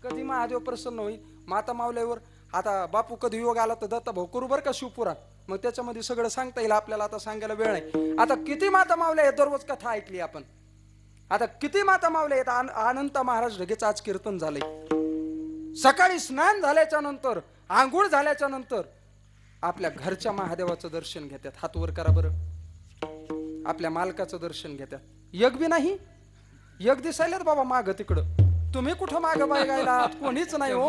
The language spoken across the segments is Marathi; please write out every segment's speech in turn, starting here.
कधी महादेव प्रसन्न होईल माता मावल्यावर. आता बापू कधी योग आला तर दत्ता भाऊ करू बरं का शिवपुराण, मग त्याच्यामध्ये सगळं सांगता येईल आपल्याला. आता सांगायला वेळ नाही. आता किती माता मावल्या आहेत, दररोज कथा ऐकली आपण. आता किती माता मावल्या आहेत. अनंत महाराज ढगेचं आज कीर्तन झालंय. सकाळी स्नान झाल्याच्या नंतर, आंघोळ झाल्याच्या नंतर आपल्या घरच्या महादेवाचं दर्शन घेतात. हात वर करा बरं. आपल्या मालकाचं दर्शन घेतात. यग बी नाही, यग दिसायलात बाबा माग तिकडं. तुम्ही कुठं माग बघायला, कोणीच नाही हो.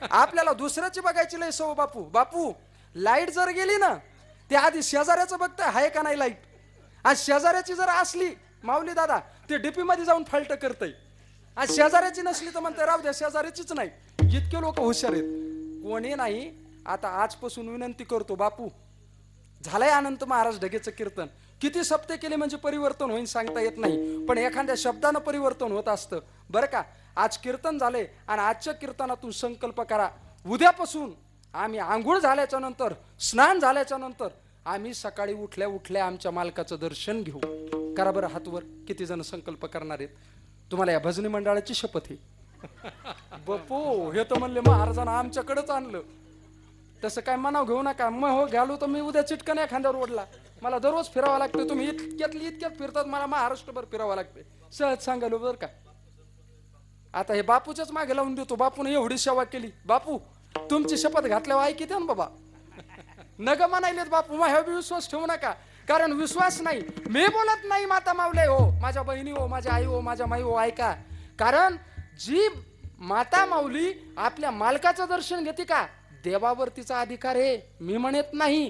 आपल्याला दुसऱ्याची बघायची लय सव बापू. बापू लाईट जर गेली ना, ते आधी शेजाऱ्याचं बघतं आहे का नाही लाईट. आणि शेजाऱ्याची जर असली माऊली दादा, ते डीपी मध्ये जाऊन फाल्ट करतय. आणि शेजाऱ्याची नसली तर म्हणते राहू द्या, शेजाऱ्याचीच नाही. इतके लोक हुशार आहेत. कोणी नाही. आता आजपासून विनंती करतो बापू, झालंय अनंत महाराज ढगेचं कीर्तन. किती सप्ते केले म्हणजे परिवर्तन होईल सांगता येत नाही, पण एखाद्या शब्दानं परिवर्तन होत असतं बरं का. आज कीर्तन झाले आणि आजच्या कीर्तनातून संकल्प करा, उद्यापासून आम्ही आंघोळ झाल्याच्या नंतर, स्नान झाल्याच्या नंतर आम्ही सकाळी उठल्या उठल्या आमच्या मालकाचं दर्शन घेऊ. करा बरं हातवर. किती जण संकल्प करणार आहेत. तुम्हाला या भजनी मंडळाची शपथ आहे. बापू हे तर म्हणले महाराजांना आमच्याकडेच आणलं. तसं काय मनाव घेऊ नका. मग हो घालू तर मी उद्या चिटकन एखाद्यावर ओढला. मला दररोज फिरावं लागतं. तुम्ही इतक्यात फिरतात, मला महाराष्ट्रभर फिरावं लागते. सहज सांगायलो बरं का. आता हे बापूच्याच मागे लावून देतो. बापूने एवढी सेवा केली. बापू तुमची शपथ घातल्यावर ऐकी द्या ना बाबा. नग म्हणायलेत बापू, मग ह्या विश्वास ठेवू नका. कारण विश्वास नाही, मी बोलत नाही माता मावले हो, माझ्या बहिणी हो, माझ्या आई हो, माझ्या माई हो, ऐका. कारण जी माता माऊली आपल्या मालकाचं दर्शन घेते का, देवावर तिचा अधिकार आहे. मी म्हणत नाही.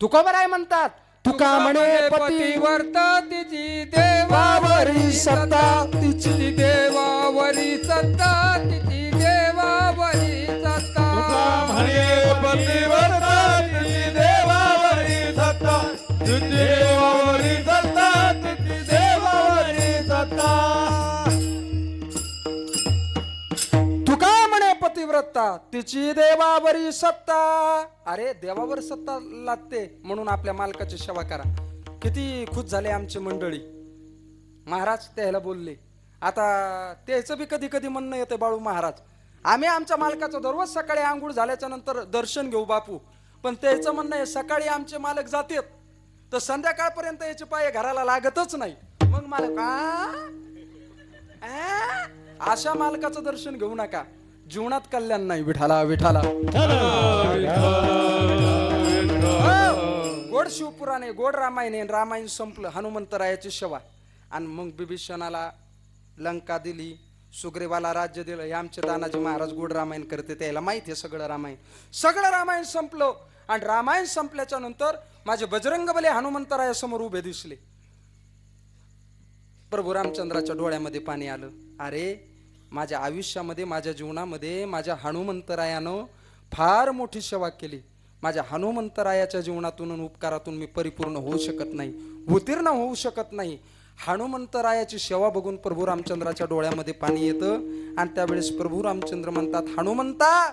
तुकोबराय म्हणतात, तुका म्हणे पतिव्रत तिची देवावरी सत्ता, तिची देवावरी सत्ता, तिची देवावरी सत्ता. तुका म्हणे पतिव्रत तिची देवावरी सत्ता, तिची देवावरी सत्ता, तिची देवावरी सत्ता. तुका म्हणे पतिव्रता तिची देवावरी सत्ता. अरे देवावर सत्ता लागते म्हणून आपल्या मालकाची सेवा करा. किती खुश झाले आमची मंडळी. महाराज त्याला बोलले. आता त्याचं बी कधी कधी म्हणणं येते, बाळू महाराज आम्ही आमच्या मालकाचं दररोज सकाळी आंघोळ झाल्याच्या नंतर दर्शन घेऊ बापू. पण त्याचं म्हणणं आहे सकाळी आमचे मालक जातात तर संध्याकाळपर्यंत याचे पाय घराला लागतच नाही. मग मालक अशा मालकाचं दर्शन घेऊ नका. जीवनात कल्याण नाही. विठाला विठाला. गोड शिवपुराणे, गोड रामायण. रामायण संपलं, हनुमंतरायाची सेवा. आणि मग बिभीषणाला लंका दिली, सुग्रीवाला राज्य दिलं. हे आमचे तानाजी महाराज गोड रामायण करते, त्याला माहिती आहे सगळं रामायण. सगळं रामायण संपलं. आणि रामायण संपल्याच्या नंतर माझे बजरंगबली हनुमंतरायासमोर उभे दिसले. प्रभू रामचंद्राच्या डोळ्यामध्ये पाणी आलं. अरे माझ्या आयुष्यामध्ये, माझ्या जीवनामध्ये माझ्या हनुमंतरायानं फार मोठी सेवा केली. माझ्या हनुमंतरायाच्या जीवनातून आणि उपकारातून मी परिपूर्ण होऊ शकत नाही, उत्तीर्ण होऊ शकत नाही. हनुमंतरायाची सेवा बघून प्रभू रामचंद्राच्या डोळ्यामध्ये पाणी येतं. आणि त्यावेळेस प्रभू रामचंद्र म्हणतात, हनुमंता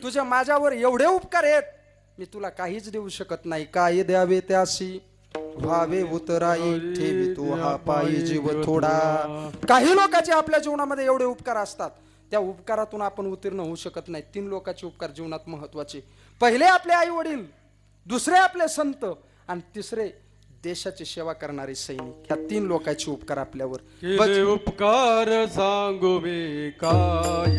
तुझ्या माझ्यावर एवढे उपकार आहेत, मी तुला काहीच देऊ शकत नाही. काय द्यावे त्याशी व्हावे उतराई, ठेवी तू हा पायी जीव थोडा. काही लोकांचे आपल्या जीवनामध्ये एवढे उपकार असतात, त्या उपकारातून आपण उत्तीर्ण होऊ शकत नाही. 3 लोकांचे उपकार जीवनात महत्वाचे. पहिले आपले आई वडील, दुसरे आपले संत, आणि तिसरे देशाची सेवा करणारे सैनिक. ह्या 3 लोकांचे उपकार आपल्यावर. केले उपकार सांगू मी काय,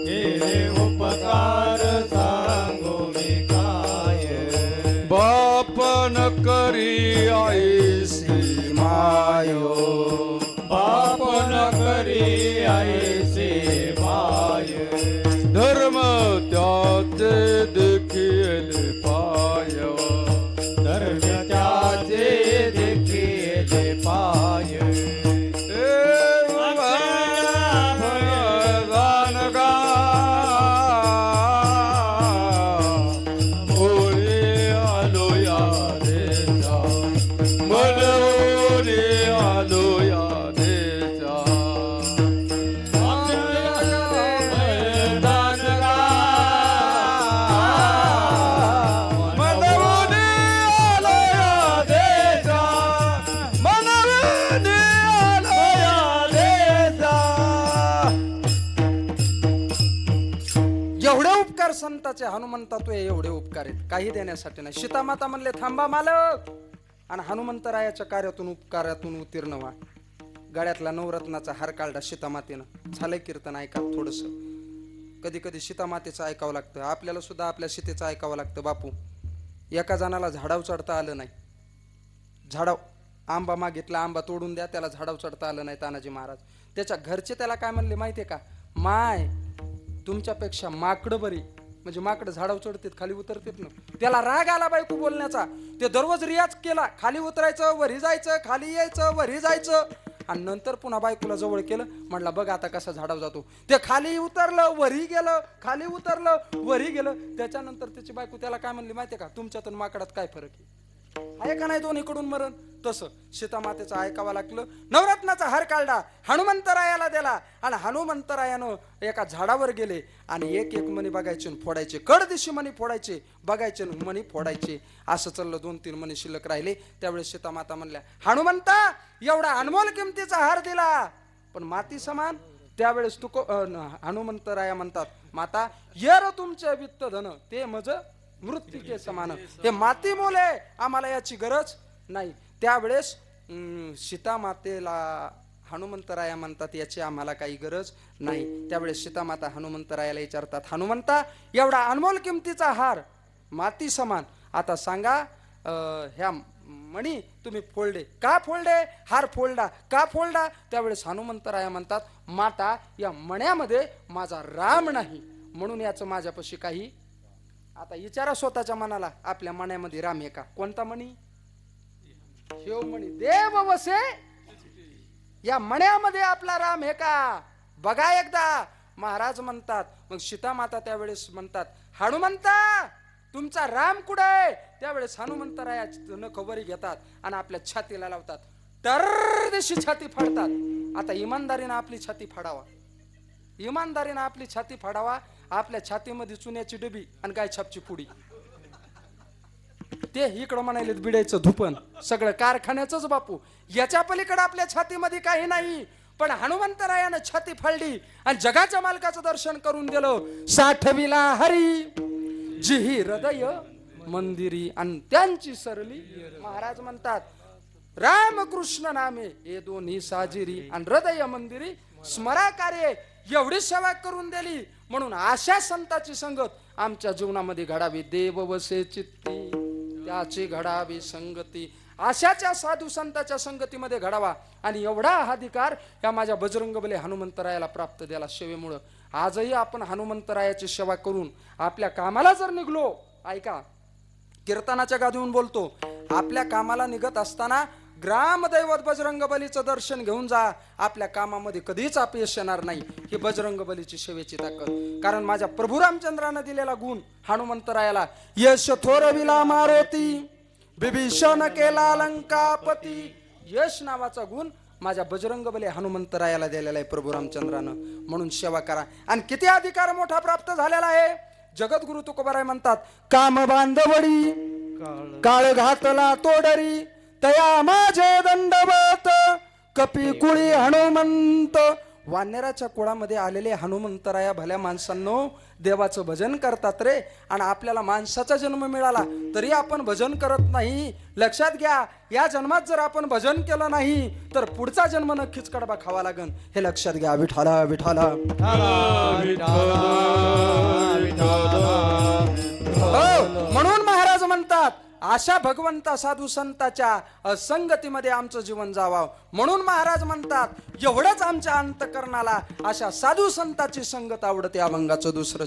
केले उपकार सांगू मी काय. बाप न करी आईसी मायो, बाप न करी आईसी माय. धर्म त्याचे देखील पाय, धर्म त्याचे देखील पाय. भगवान गा संताचे हनुमंता तुझे एवढे उपकार आहेत, काही देण्यासाठी नाही. सीतामाता म्हणले थांबा मालक, आणि हनुमंतरायाच्या कार्यातून उपकारातून उत्तीर्ण व्हा. गळ्यातला नवरत्नाचा हार काढला सीतामातेनं. झालंय कीर्तन ऐका थोडस. कधी कधी सीतामातेचं ऐकावं लागतं, आपल्याला सुद्धा आपल्या सीतेचं ऐकावं लागतं. बापू, एका जणाला झाडावर चढता आलं नाही. झाडाव आंबा मागितला, आंबा तोडून द्या, त्याला झाडावर चढता आलं नाही. तानाजी महाराज त्याच्या घरचे त्याला काय म्हणले माहितीये का? माय, तुमच्यापेक्षा माकडं बरी. म्हणजे माकडं झाडावर चढतात, खाली उतरतात ना. त्याला राग आला बायको बोलण्याचा. ते दररोज रियाज केला, खाली उतरायचं, वरी जायचं, खाली यायचं, वरी जायचं. आणि नंतर पुन्हा बायकोला जवळ केलं, म्हटलं बघ आता कसा झाडावर जातो. ते खाली उतरलं, वरी गेलं, खाली उतरलं, वरी गेलं. त्याच्यानंतर त्याची बायको त्याला काय म्हणली माहितीये का? तुमच्यातून माकडात काय फरक आहे का नाही? दोन्हीकडून मरण. तसं सीतामातेचं ऐकावं लागलं. नवरत्नाचा हार काढला, हनुमंतरायाला दिला, आणि हनुमंतरायानं एका झाडावर गेले आणि एक एक मणी बघायचे फोडायचे. कडदिशी मणी फोडायचे, बघायचे मणी फोडायचे. असं चाललं. 2-3 मणी शिल्लक राहिले. त्यावेळेस सीतामाता म्हणल्या, हनुमंता एवढा अनमोल किमतीचा हार दिला, पण माती समान. त्यावेळेस तू हनुमंतराया म्हणतात, माता येर तुमचे वित्त धन ते मज मृत्यूचे समान. हे माती मोले, आम्हाला याची गरज नाही. त्यावेळेस सीतामातेला हनुमंतराया म्हणतात, याची आम्हाला काही गरज नाही. त्यावेळेस सीतामाता हनुमंतरायाला विचारतात, हनुमंता एवढा अनमोल किमतीचा हार माती समान, आता सांगा ह्या मणी तुम्ही फोडले का? फोडले हार फोडला का फोडला? त्यावेळेस हनुमंतराया म्हणतात, माता या मण्यामध्ये माझा राम नाही, म्हणून याचं माझ्यापाशी काही. आता विचारा स्वतःच्या मनाला, आपल्या मण्यामध्ये राम आहे का? कोणता मणी? शिव मणी. देव वसे या मण्यामध्ये आपला राम आहे का? बघा एकदा. महाराज म्हणतात. मग सीतामाता त्यावेळेस म्हणतात, हनुमंता तुमचा राम कुठे आहे? त्यावेळेस हनुमंतराया खबरी घेतात आणि आपल्या छातीला लावतात. तर दिवशी छाती फाडतात. आता इमानदारीनं आपली छाती फाडावा, इमानदारीनं आपली छाती फाडावा. आपल्या छातीमध्ये चुन्याची डबी आणि गाय छापची पुडी, ते इकडं म्हणाले बिड्याचं धुपन, सगळं कारखान्याचंच बापू. याच्या पलीकडे आपल्या छातीमध्ये काही नाही. पण हनुमंतरायानं छाती फाडली आणि जगाच्या मालकाचं दर्शन करून दिलं. साठविला हरी जिही हृदय मंदिरी, आणि त्यांची सरली. महाराज म्हणतात, रामकृष्ण नामे हे दोन्ही साजिरी, आणि हृदय मंदिरी स्मरा कार्य. एवढी सेवा करून दिली, म्हणून अशा संताची संगत आमच्या जीवनामध्ये घडावी. देव वसे चित्ती त्याची घडावी संगती. अशाच्या साधू संताच्या संगतीमध्ये घडावा. आणि एवढा अधिकार या माझ्या बजरंगबली हनुमंतरायाला प्राप्त झाला सेवेमुळं. आजही आपण हनुमंतरायाची सेवा करून आपल्या कामाला जर निघलो, ऐका कीर्तनाच्या गादीहून बोलतो, आपल्या कामाला निघत असताना ग्रामदैवत बजरंगबलीचं दर्शन घेऊन जा. आपल्या कामामध्ये कधीच अपयश येणार नाही. ही बजरंगबलीची सेवेची ताकद. कारण माझ्या प्रभू रामचंद्रानं दिलेला गुण हनुमंतरायाला, यश थोरविला मारुती बिभीषण केला लंकापती. यश नावाचा गुण माझ्या बजरंगबली हनुमंतरायाला दिलेला आहे प्रभू रामचंद्रानं. म्हणून सेवा करा. आणि किती अधिकार मोठा प्राप्त झालेला आहे. जगद्गुरु तुकोबाराय म्हणतात, काम बांधवडी काळ घातला तोडरी, तया माझे दंडवत कपी कुळी हनुमंत. वानराच्या कुळामध्ये आलेले हनुमंतराया भल्या माणसांनो देवाचं भजन करतात रे. आणि आपल्याला माणसाचा जन्म मिळाला तरी आपण भजन करत नाही. लक्षात घ्या, या जन्मात जर आपण भजन केलं नाही तर पुढचा जन्म नक्कीच कडबा खावा लागन. हे लक्षात घ्या. विठाला विठाला हो. म्हणून महाराज म्हणतात, अशा भगवंता साधू संताच्या संगतीमध्ये आमचं जीवन जावावं. म्हणून महाराज म्हणतात, एवढंच आमच्या अंतकरणाला अशा साधू संताची संगत आवडते. अभंगाचं दुसरं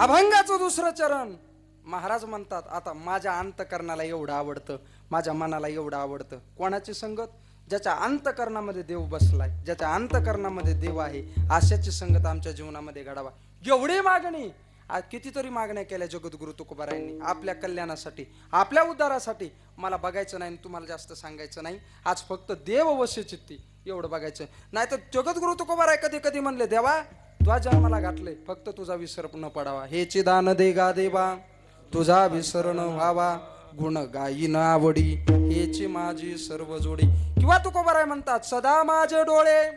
अभंगाचं दुसरं चरण. महाराज म्हणतात आता माझ्या अंतकरणाला एवढं आवडतं, माझ्या मनाला एवढं आवडतं. कोणाची संगत? ज्याच्या अंतकरणामध्ये देव बसलाय, ज्याच्या अंतकरणामध्ये देव आहे, अशाची संगत आमच्या जीवनामध्ये घडावा. एवढी मागणी. आज कितीतरी मागण्या केल्या जगद्गुरु तुकोबारायांनी आपल्या कल्याणासाठी, आपल्या उद्धारासाठी. मला बघायचं नाही, तुम्हाला जास्त सांगायचं नाही. आज फक्त देव वश्य चित्ती एवढं बघायचं. नाही तर जगद्गुरु तुकोबाराय कधी कधी म्हणले, देवा तुझ्या जन्माला घातले, फक्त तुझा विसर न पडावा. हे चिदान दे गा देवा, तुझा विसर न व्हावा, गुण गायी न आवडी, हेची माझी सर्व जोडी. किंवा तुकोबाराय म्हणतात, सदा माझे डोळे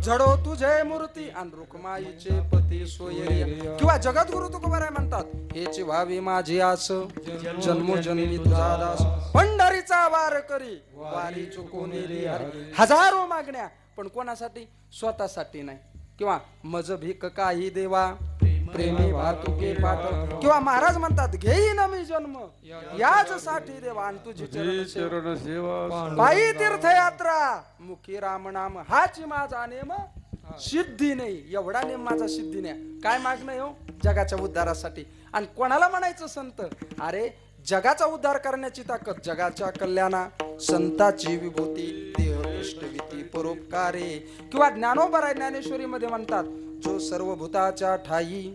झडो तुझे मूर्ती आणि रुक्माईचे पती सोयरी. किंवा जगद्गुरु तुकोबाराय म्हणतात, हेची व्हावी माझी आस, जन्मोजन्मी तुझा दास, पंढरीचा वार करी वारी चुकून रे हरी. हजारो मागण्या, पण कोणासाठी? स्वतःसाठी नाही. किंवा मज भीक काही देवा, प्रेमी वाहतुके पाठ. किंवा महाराज म्हणतात, घेईन मी जन्म याच साठी देवा, आणि तुझी चरण सेवा. पायी तीर्थयात्रा मुखी राम नाम, हाची माझा नेम सिद्धी नाही. एवढा नेम माझा सिद्धी नाही. काय मागणं हो? जगाच्या उद्धारासाठी. आणि कोणाला म्हणायचं संत? अरे जगाचा उद्धार करण्याची ताकद, जगाच्या कल्याणा संताची विभूती, देह कष्टविती परोपकारे. किंवा ज्ञानोबराय ज्ञानेश्वरी मध्ये म्हणतात, जो सर्व भूताच्या ठाई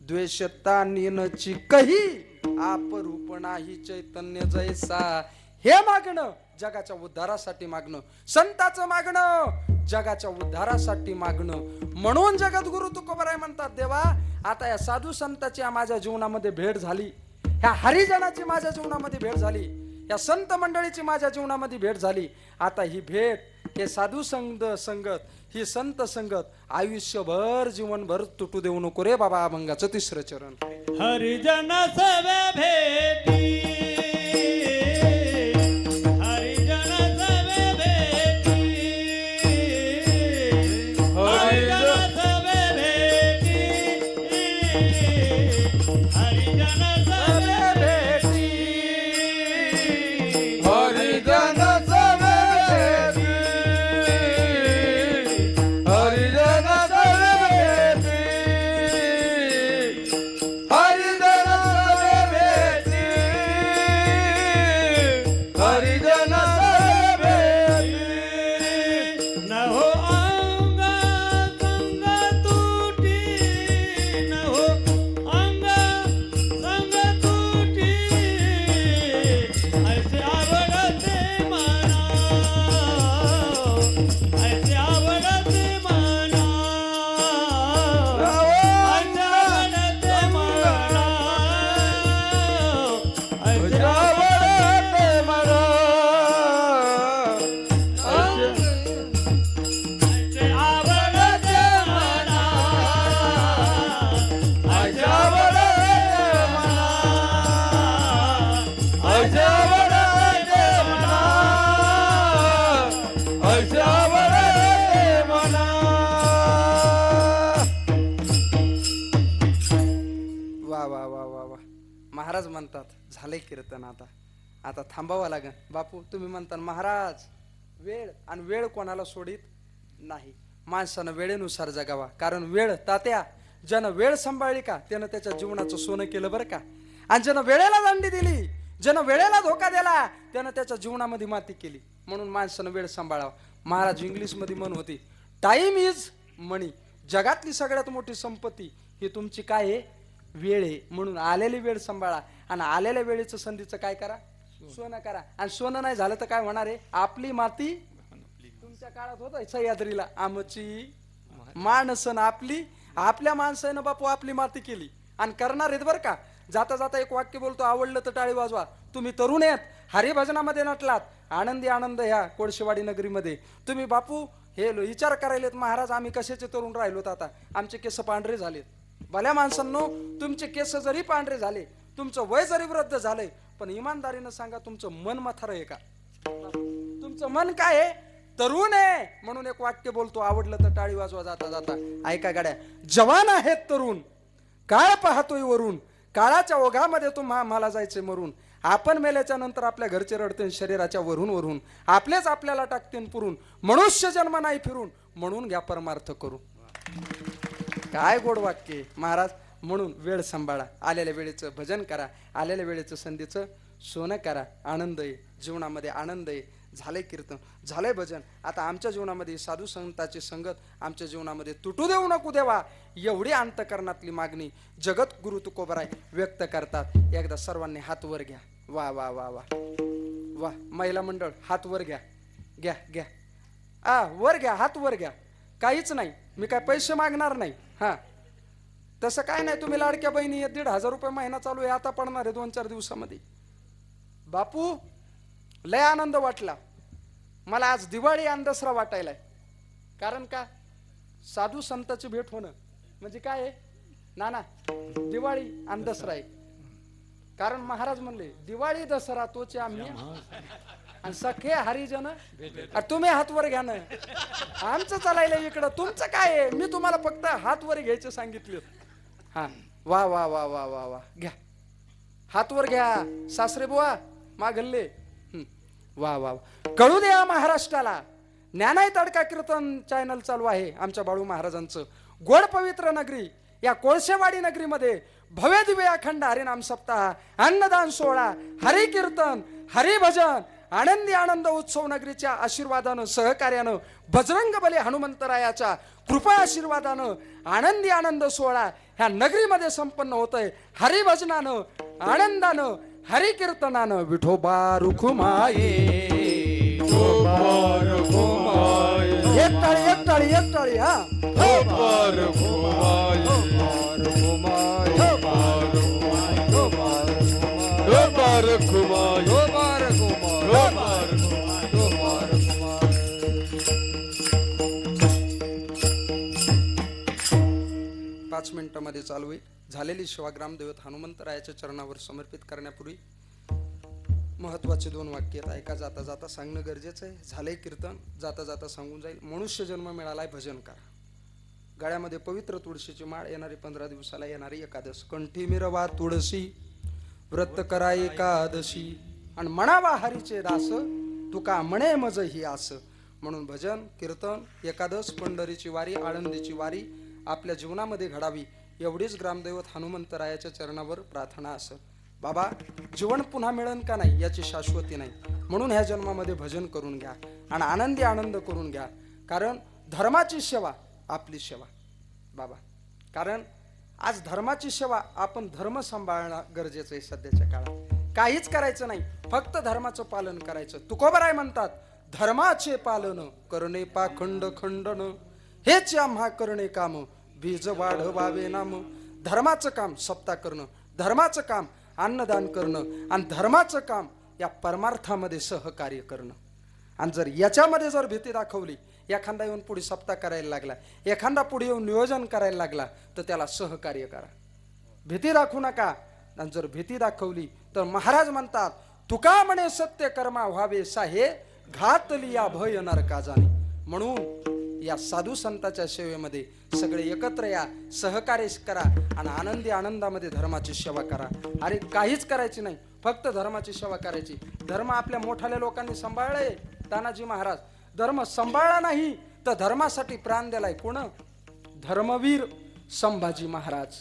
द्वेषता निनची कही, आपरूप नाही चैतन्य जैसा. हे मागणं जगाच्या उद्धारासाठी मागणं, संताचं मागणं जगाच्या उद्धारासाठी मागणं. म्हणून जगद्गुरु तुकोबाराय म्हणतात, देवा आता या साधू संताची माझ्या जीवनामध्ये भेट झाली, ह्या हरिजनाची माझ्या जीवनामध्ये भेट झाली, या संत मंडळीची माझ्या जीवनामध्ये भेट झाली. आता ही भेट, हे साधू संगत, ही संत संगत आयुष्यभर जीवनभर तुटू देऊ नको रे बाबा. अभंगाचं तिसरं चरण. हरिजन सवे भेटी, हरिजन सवे भेटी, हरिजन सवे भेटी, हरिजन सवे भेटी, हरिजन सवे भेटी, हरिजन सवे भेटी, हरिजन सवे भेटी, हरिजन सवे भेटी. न हो अंग संग तुटी, न हो अंग संग तुटी, ऐसे आवडते मना, ऐसे आवडते मना, ऐसे आवडते मना, ऐसे आवडते मला, ऐसे आवडते मना, ऐसे आवडते मना, ऐसे आवडते मला, ऐसे आवडते मला. वा वा वा वा वा. महाराज म्हणतात, झालंय कीर्तन, आता थांबावं लागेल. बापू तुम्ही म्हणता महाराज वेळ, आणि वेळ कोणाला सोडित नाही. माणसानं वेळेनुसार जगावा. कारण वेळ, तात्या ज्यानं वेळ सांभाळली का त्यानं त्याच्या जीवनाचं सोनं केलं बरं का. आणि ज्यानं वेळेला दंडी दिली, ज्यानं वेळेला धोका दिला, त्यानं त्याच्या जीवनामध्ये माती केली. म्हणून माणसानं वेळ सांभाळावा. महाराज इंग्लिशमध्ये म्हण होती, टाइम इज मनी. जगातली सगळ्यात मोठी संपत्ती ही तुमची काय आहे? वेळ आहे. म्हणून आलेली वेळ सांभाळा, आणि आलेल्या वेळेचं संधीचं काय करा? सोनं करा. आणि सोनं नाही झालं तर काय होणार आहे? आपली माती. तुमच्या काळात होत सह्याद्रीला, आमची माणसं आपली, आपल्या माणसानं बापू आपली माती केली. आणि करणार आहेत बरं का. जाता जाता एक वाक्य बोलतो, आवडलं तर टाळी वाजवा. तुम्ही तरुण आहेत, हरिभजनामध्ये नटलात, आनंदी आनंद ह्या कोळशेवाडी नगरीमध्ये. तुम्ही बापू हे विचार करायलेत, महाराज आम्ही कशाचे तरुण राहिलोत, आता आमचे केस पांढरे झालेत. भल्या माणसांनो, तुमचे केस जरी पांढरे झाले, तुमचं वय जरी वृद्ध झालंय, पण इमानदारीनं सांगा, तुमचं मन म्हातारं आहे का? तुमचं मन काय आहे? तरुण आहे. म्हणून एक वाक्य बोलतो, आवडलं तर टाळी वाजवा जाता जाता. ऐका गाड्या, जवान आहेत तरुण, काळ पाहतोय वरून, काळाच्या ओघामध्ये मला जायचे मरून. आपण मेल्याच्या नंतर आपल्या घरचे रडते शरीराच्या वरून वरून, आपलेच आपल्याला टाकते पुरून. मनुष्य जन्म नाही फिरून, म्हणून घ्या परमार्थ करू. काय गोड वाक्य महाराज. म्हणून वेळ सांभाळा, आलेल्या वेळेचं भजन करा, आलेल्या वेळेचं संधीचं सोनं करा. आनंद आहे जीवनामध्ये, आनंद आहे. झालंय कीर्तन, झालंय भजन. आता आमच्या जीवनामध्ये साधू संतांची संगत आमच्या जीवनामध्ये तुटू देऊ नको देवा, एवढी अंतकरणातली मागणी जगद्गुरु तुकोबराय व्यक्त करतात. एकदा सर्वांनी हात वर घ्या. वा वा वा वा वा. महिला मंडळ हात वर घ्या, घ्या घ्या. वर घ्या, हात वर घ्या. काहीच नाही, मी काय पैसे मागणार नाही. हा, तसं काय नाही. तुम्ही लाडक्या बहिणी 1,500 रुपये महिना चालू आहे, आता पडणार आहे 2-4 दिवसामध्ये. बापू लय आनंद वाटला मला आज. दिवाळी आणि दसरा वाटायलाय. कारण का, साधू संताची भेट होणं म्हणजे काय आहे नाना, दिवाळी आणि दसरा आहे. कारण महाराज म्हणले दिवाळी दसरा तोचे आम्ही आणि सखे हरिजन. तुम्ही हात वर घ्या ना, आमचं चालायला इकडं, तुमचं काय आहे. मी तुम्हाला फक्त हात वर घ्यायचं सांगितलं. हा, वा वा वा वा वा वा. घ्या हात वर घ्या सासरे बुवा मागल्ले. वा वा वा. कळू द्या महाराष्ट्राला, ज्ञानाय तडका कीर्तन चॅनल चालू आहे आमच्या बाळू महाराजांचं. गोड पवित्र नगरी या कोळशेवाडी नगरीमध्ये भव्य दिव्य अखंड हरिनाम सप्ताह, अन्नदान सोहळा, हरि कीर्तन, हरिभजन, आनंदी आनंद उत्सव नगरीच्या आशीर्वादानं सहकार्यानं बजरंग बली हनुमंतरायाच्या कृपा आशीर्वादानं आनंदी आनंद सोहळा ह्या नगरीमध्ये संपन्न होतोय. हरिभजनानं, आनंदानं, हरि कीर्तनानं. विठोबा रुखुमाये, एक टाळी एक टाळी एक टाळी. हा, पाच मिनिटांमध्ये चालू आहे. झालेली सेवाग्राम दैवत हनुमंतरायाच्या चरणावर समर्पित करण्यापूर्वी महत्वाचे 2 वाक्य आहेत. ऐका जाता जाता सांगणं गरजेचं आहे. झालंय कीर्तन, जाता जाता सांगून जाईल. मनुष्य जन्म मिळालाय, भजन करा. गळ्यामध्ये पवित्र तुळशीची माळ, येणारी 15 दिवसाला येणारी एकादश. कंठी मिरवा तुळशी, व्रत करा एकादशी, आणि म्हणावा हरीचे दास, तुका म्हणे मज ही आस. म्हणून भजन, कीर्तन, एकादश, पंढरीची वारी, आळंदीची वारी आपल्या जीवनामध्ये घडावी एवढीच ग्रामदैवत हनुमंतरायाच्या चरणावर प्रार्थना असं. बाबा जीवन पुन्हा मिळेल का नाही याची शाश्वती नाही, म्हणून ह्या जन्मामध्ये भजन करून घ्या आणि आनंदी आनंद करून घ्या. कारण धर्माची सेवा आपली सेवा बाबा. कारण आज धर्माची सेवा, आपण धर्म सांभाळणं गरजेचं आहे सध्याच्या काळात. काहीच करायचं नाही, फक्त धर्माचं पालन करायचं. तुकोबराय म्हणतात, धर्माचे पालन करणे पाखंड खंडन, हेच आम्हा करणे काम, बीज वाढवावे नाम. धर्माचं काम सप्ताह करणं, धर्माचं काम अन्नदान करणं, आणि धर्माचं काम या परमार्थामध्ये सहकार्य करणं. आणि जर याच्यामध्ये जर भीती दाखवली, एखादा येऊन पुढे सप्ताह करायला लागला, एखादा पुढे येऊन नियोजन करायला लागला, तर त्याला सहकार्य करा. भीती दाखवू नका. आणि जर भीती दाखवली तर महाराज म्हणतात, तुका म्हणे सत्य कर्मा व्हावे साहे, घातली या भय नरका जाणे. म्हणून या साधू संतांच्या सेवेमध्ये सगळे एकत्र या, सहकार्य करा आणि आनंदी आनंदामध्ये धर्माची सेवा करा. अरे काहीच करायची नाही, फक्त धर्माची सेवा करायची. धर्म आपल्या मोठ्याल्या लोकांनी सांभाळलाय. तानाजी महाराज धर्म सांभाळला नाही तर धर्मासाठी प्राण दिलाय कोण? धर्मवीर संभाजी महाराज.